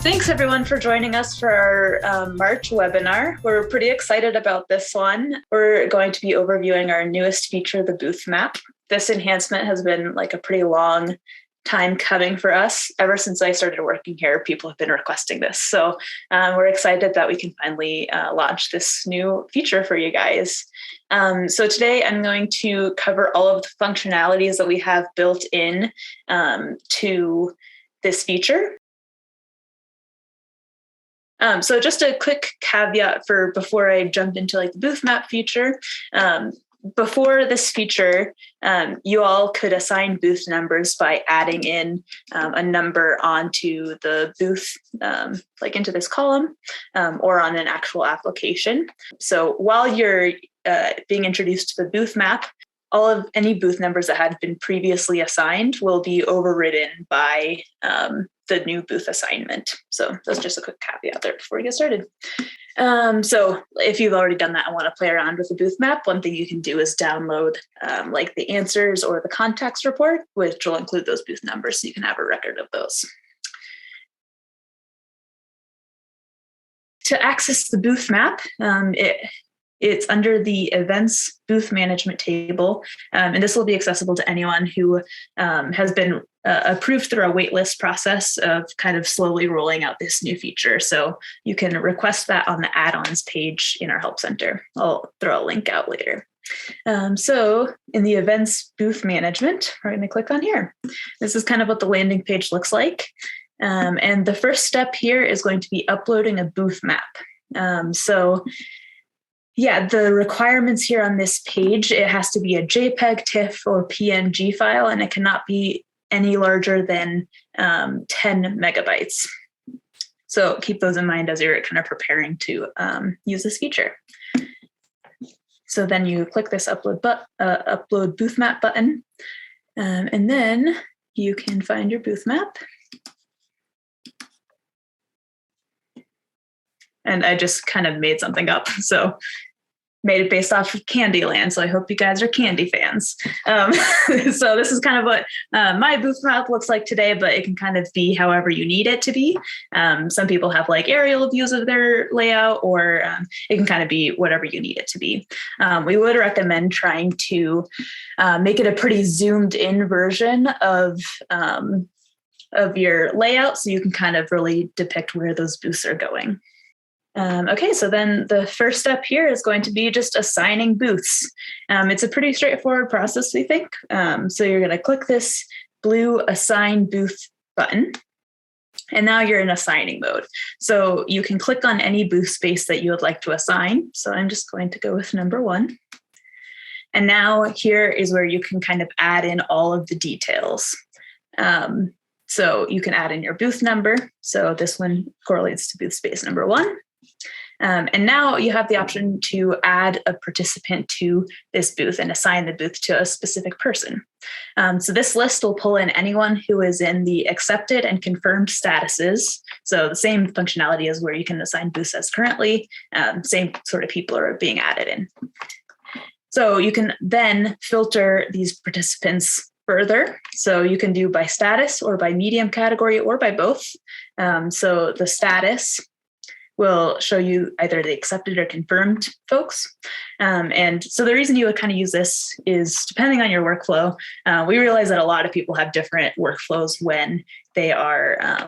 Thanks everyone for joining us for our March webinar. We're pretty excited about this one. We're going to be overviewing our newest feature, the booth map. This enhancement has been like a pretty long time coming for us. Ever since I started working here, people have been requesting this. So we're excited that we can finally launch this new feature for you guys. So today I'm going to cover all of the functionalities that we have built in to this feature. So just a quick caveat for before I jump into like the booth map feature. Before this feature, you all could assign booth numbers by adding in a number onto the booth, like into this column, or on an actual application. So while you're being introduced to the booth map, all of any booth numbers that had been previously assigned will be overridden by the new booth assignment. So that's just a quick caveat there before we get started. So if you've already done that and want to play around with the booth map, one thing you can do is download like the answers or the context report, which will include those booth numbers so you can have a record of those. To access the booth map, it's under the events booth management table, and this will be accessible to anyone who has been approved through a waitlist process of kind of slowly rolling out this new feature. So you can request that on the add-ons page in our help center. I'll throw a link out later. So in the events booth management, we're going to click on here. This is kind of what the landing page looks like. And the first step here is going to be uploading a booth map. Yeah, the requirements here on this page, it has to be a JPEG, TIFF, or PNG file, and it cannot be any larger than 10 megabytes. So keep those in mind as you're kind of preparing to use this feature. So then you click this upload booth map button, and then you can find your booth map. And I just kind of made something up. So made it based off of Candyland. So I hope you guys are candy fans. So this is kind of what my booth map looks like today, but it can kind of be however you need it to be. Some people have like aerial views of their layout, or it can kind of be whatever you need it to be. We would recommend trying to make it a pretty zoomed in version of your layout so you can kind of really depict where those booths are going. Okay, so then the first step here is going to be just assigning booths. It's a pretty straightforward process, we think. So you're going to click this blue assign booth button, and now you're in assigning mode. So you can click on any booth space that you would like to assign. So I'm just going to go with number 1. And now here is where you can kind of add in all of the details. So you can add in your booth number. So this one correlates to booth space number 1. And now you have the option to add a participant to this booth and assign the booth to a specific person. So this list will pull in anyone who is in the accepted and confirmed statuses. So the same functionality as where you can assign booths as currently, same sort of people are being added in. So you can then filter these participants further. So you can do by status or by medium category or by both. So the status will show you either the accepted or confirmed folks. And so the reason you would kind of use this is depending on your workflow. We realize that a lot of people have different workflows when they are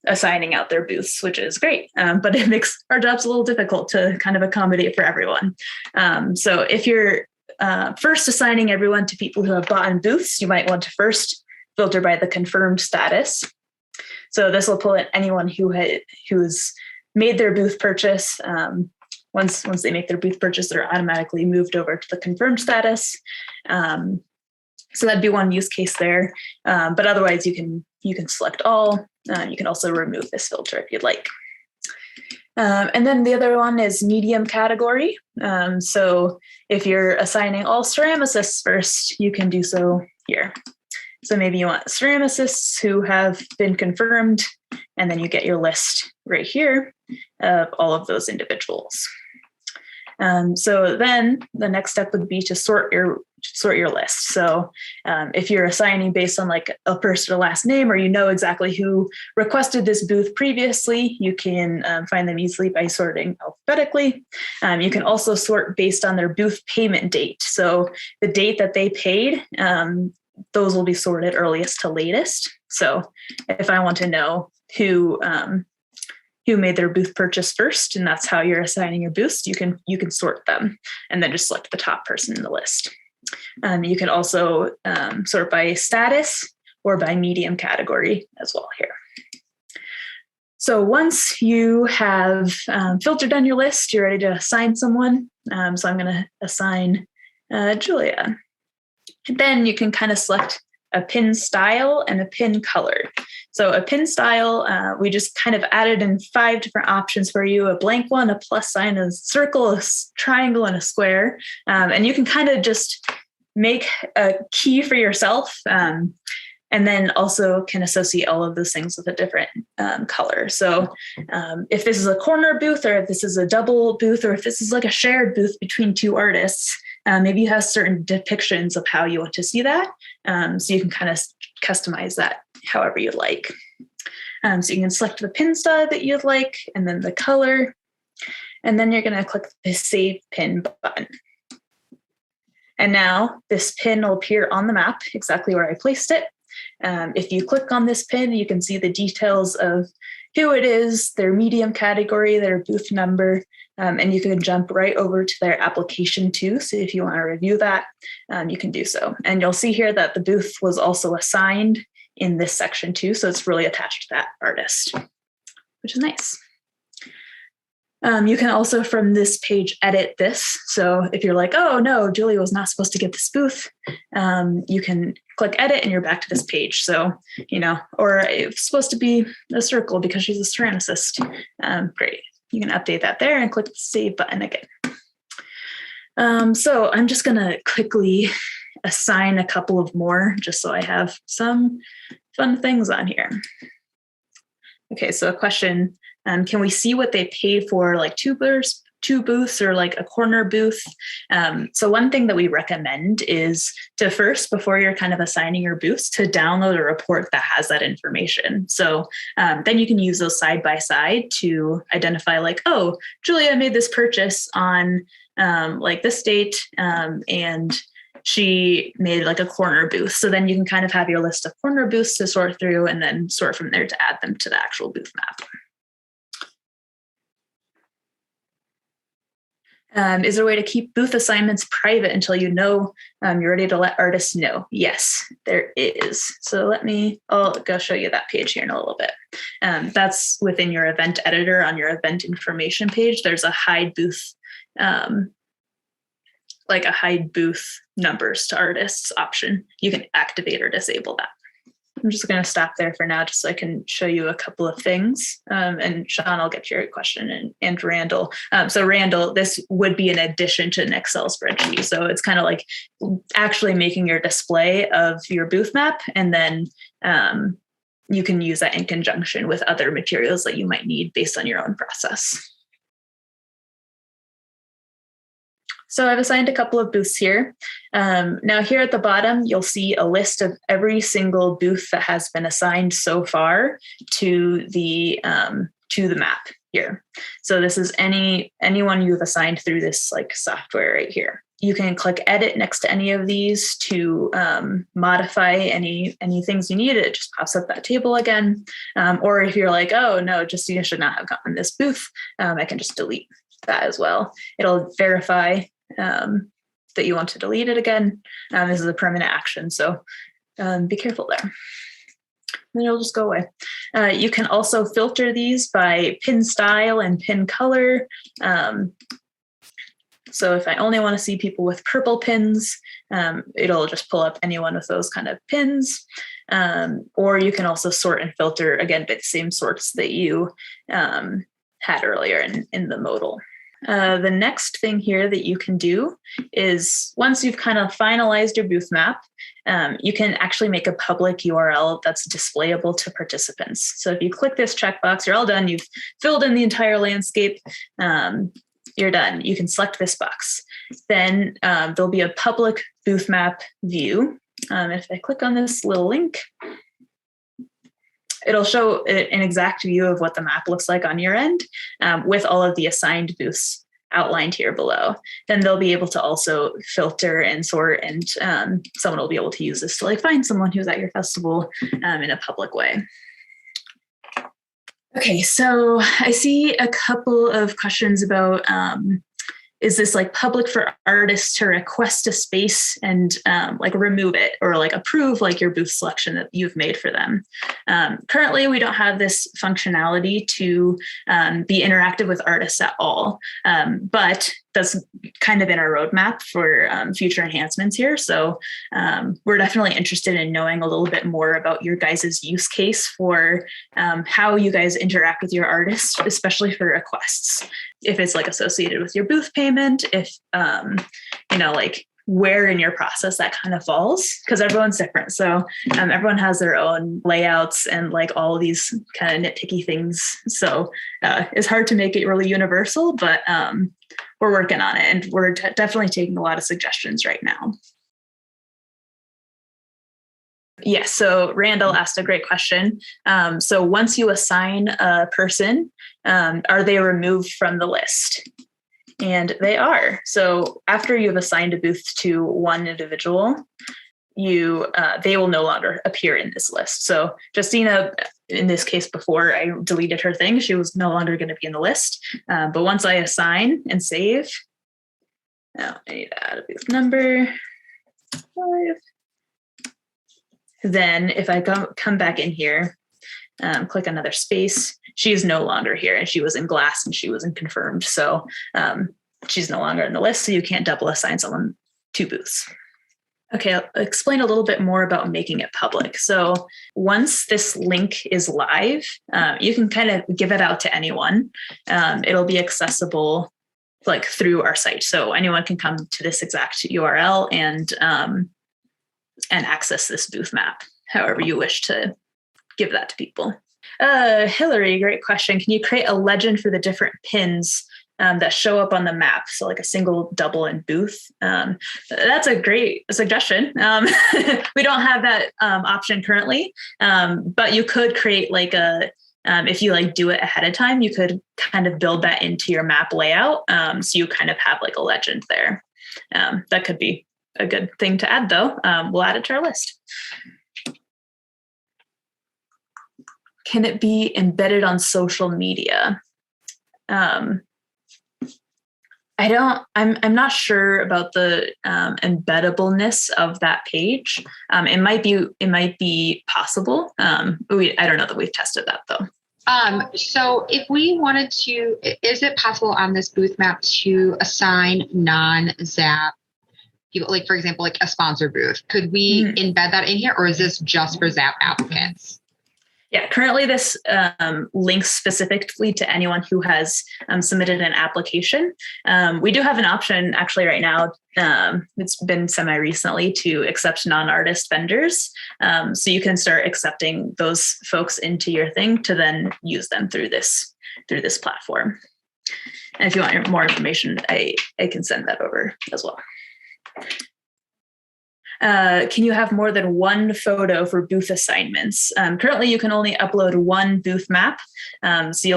assigning out their booths, which is great, but it makes our jobs a little difficult to kind of accommodate for everyone. So if you're first assigning everyone to people who have bought in booths, you might want to first filter by the confirmed status. So this will pull in anyone who's made their booth purchase. Once they make their booth purchase, they're automatically moved over to the confirmed status. So that'd be one use case there. But otherwise, you can select all. You can also remove this filter if you'd like. And then the other one is medium category. So if you're assigning all ceramicists first, you can do so here. So maybe you want ceramicists who have been confirmed, and then you get your list right here of all of those individuals. So then the next step would be to sort your list. So if you're assigning based on like a first or last name, or you know exactly who requested this booth previously, you can find them easily by sorting alphabetically. You can also sort based on their booth payment date. So the date that they paid, those will be sorted earliest to latest. So if I want to know who made their booth purchase first, and that's how you're assigning your booths, you can sort them and then just select the top person in the list. You can also sort by status or by medium category as well here. So once you have filtered on your list, you're ready to assign someone. So I'm going to assign Julia. And then you can kind of select a pin style and a pin color. So a pin style, we just kind of added in 5 different options for you: a blank one, a plus sign, a circle, a triangle, and a square. And you can kind of just make a key for yourself, and then also can associate all of those things with a different color. So if this is a corner booth, or if this is a double booth, or if this is like a shared booth between 2 artists, maybe you have certain depictions of how you want to see that. So you can kind of customize that however you'd like. So you can select the pin style that you'd like, and then the color, and then you're going to click the Save Pin button. And now this pin will appear on the map exactly where I placed it. If you click on this pin, you can see the details of who it is, their medium category, their booth number, and you can jump right over to their application too. So if you want to review that, you can do so. And you'll see here that the booth was also assigned in this section too. So it's really attached to that artist, which is nice. You can also from this page edit this. So if you're like, oh no, Julia was not supposed to get this booth, you can click edit and you're back to this page. So, or it's supposed to be a circle because she's a ceramicist. Great. You can update that there and click the save button again. So I'm just going to quickly assign a couple of more just so I have some fun things on here. Okay, so a question. Can we see what they paid for like two booths or like a corner booth? So one thing that we recommend is to first, before you're kind of assigning your booths, to download a report that has that information. So then you can use those side by side to identify like, oh, Julia made this purchase on like this date, and she made like a corner booth. So then you can kind of have your list of corner booths to sort through and then sort from there to add them to the actual booth map. Is there a way to keep booth assignments private until you're ready to let artists know? Yes, there is. So I'll go show you that page here in a little bit. That's within your event editor on your event information page. There's a hide booth, like a hide booth numbers to artists option. You can activate or disable that. I'm just going to stop there for now just so I can show you a couple of things. And Sean, I'll get to your question, and Randall. So Randall, this would be an addition to an Excel spreadsheet. So it's kind of like actually making your display of your booth map, and then you can use that in conjunction with other materials that you might need based on your own process. So I've assigned a couple of booths here. Now here at the bottom, you'll see a list of every single booth that has been assigned so far to the map here. So this is anyone you've assigned through this like software right here. You can click edit next to any of these to modify any things you need. It just pops up that table again. Or if you're like, oh no, you should not have gotten this booth, I can just delete that as well. It'll verify that you want to delete it again. This is a permanent action, so be careful there. Then it'll just go away. You can also filter these by pin style and pin color. So if I only want to see people with purple pins, it'll just pull up anyone with those kind of pins. Or you can also sort and filter, again, by the same sorts that you had earlier in the modal. The next thing here that you can do is once you've kind of finalized your booth map, you can actually make a public URL that's displayable to participants. So if you click this checkbox, you're all done. You've filled in the entire landscape. you're done. You can select this box. Then there'll be a public booth map view. If I click on this little link, it'll show an exact view of what the map looks like on your end, with all of the assigned booths outlined here below. Then they'll be able to also filter and sort, and someone will be able to use this to like find someone who's at your festival in a public way. Okay, so I see a couple of questions about, is this like public for artists to request a space and like remove it or like approve like your booth selection that you've made for them? Currently, we don't have this functionality to be interactive with artists at all, but that's kind of in our roadmap for future enhancements here. So we're definitely interested in knowing a little bit more about your guys' use case for how you guys interact with your artists, especially for requests. If it's like associated with your booth payment, if, like where in your process that kind of falls, because everyone's different. So everyone has their own layouts and like all of these kind of nitpicky things. So it's hard to make it really universal, but we're working on it, and we're definitely taking a lot of suggestions right now. Yes, so Randall asked a great question. So once you assign a person, are they removed from the list? And they are. So after you've assigned a booth to one individual, they will no longer appear in this list. So Justina, in this case before I deleted her thing, she was no longer going to be in the list. But once I assign and save, now I need to add a booth number 5. Then if I come back in here, click another space, she is no longer here, and she was in glass and she wasn't confirmed. So she's no longer in the list, so you can't double assign someone 2 booths. Okay, I'll explain a little bit more about making it public. So once this link is live, you can kind of give it out to anyone. It'll be accessible like through our site. So anyone can come to this exact URL and access this booth map, however you wish to give that to people. Hillary, great question. Can you create a legend for the different pins that show up on the map? So like a single, double, and booth. That's a great suggestion. We don't have that option currently, but you could create like if you like do it ahead of time, you could kind of build that into your map layout. So you kind of have like a legend there. That could be a good thing to add though. We'll add it to our list. Can it be embedded on social media? I'm not sure about the embeddableness of that page. It might be possible. I don't know that we've tested that though. So if we wanted to, is it possible on this booth map to assign non-ZAPP people, like for example, like a sponsor booth? Could we embed that in here, or is this just for ZAPP applicants? Yeah, currently this links specifically to anyone who has submitted an application. We do have an option actually right now. It's been semi-recently to accept non-artist vendors. So you can start accepting those folks into your thing to then use them through this platform. And if you want more information, I can send that over as well. Can you have more than one photo for booth assignments? Currently, you can only upload one booth map. So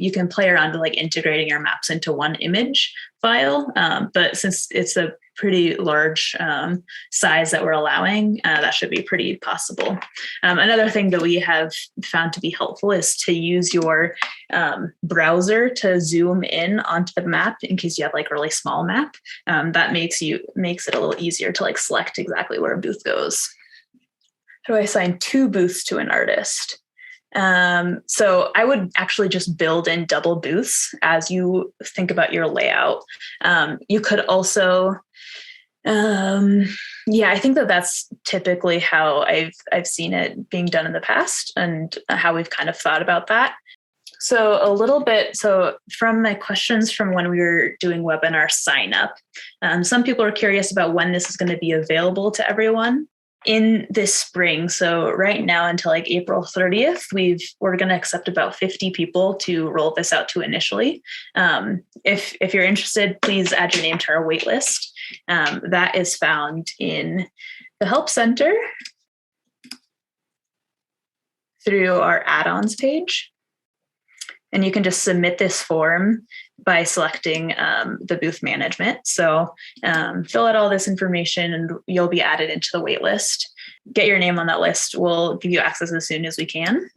you can play around with like integrating your maps into one image file. But since it's a pretty large size that we're allowing, that should be pretty possible. Another thing that we have found to be helpful is to use your browser to zoom in onto the map in case you have like a really small map. That makes it a little easier to like select exactly where a booth goes. How do I assign 2 booths to an artist? So I would actually just build in double booths as you think about your layout. You could also, I think that's typically how I've seen it being done in the past and how we've kind of thought about that. So from my questions from when we were doing webinar sign up, some people are curious about when this is going to be available to everyone. in this spring, so right now until like April 30th, we're going to accept about 50 people to roll this out to initially. If you're interested, please add your name to our wait list. That is found in the Help Center through our add-ons page. And you can just submit this form by selecting the booth management. So fill out all this information and you'll be added into the wait list. Get your name on that list. We'll give you access as soon as we can.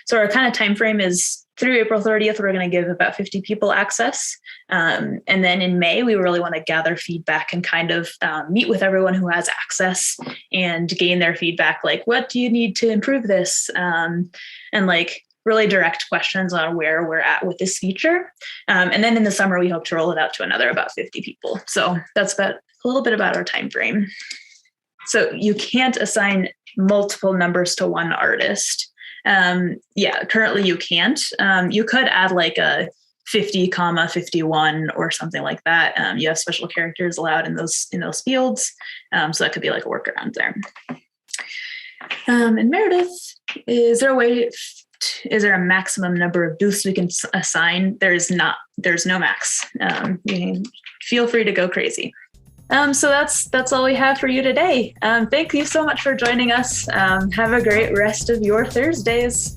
So our kind of time frame is through April 30th, we're going to give about 50 people access. And then in May, we really want to gather feedback and kind of meet with everyone who has access and gain their feedback. Like, what do you need to improve this? And like, really direct questions on where we're at with this feature. And then in the summer, we hope to roll it out to another about 50 people. So that's about a little bit about our time frame. So you can't assign multiple numbers to one artist. Currently you can't. You could add like a 50, 51 or something like that. You have special characters allowed in those fields. So that could be like a workaround there. And Meredith, is there a maximum number of booths we can assign? There's no max. You can feel free to go crazy. So that's all we have for you today. Thank you so much for joining us. Have a great rest of your Thursdays.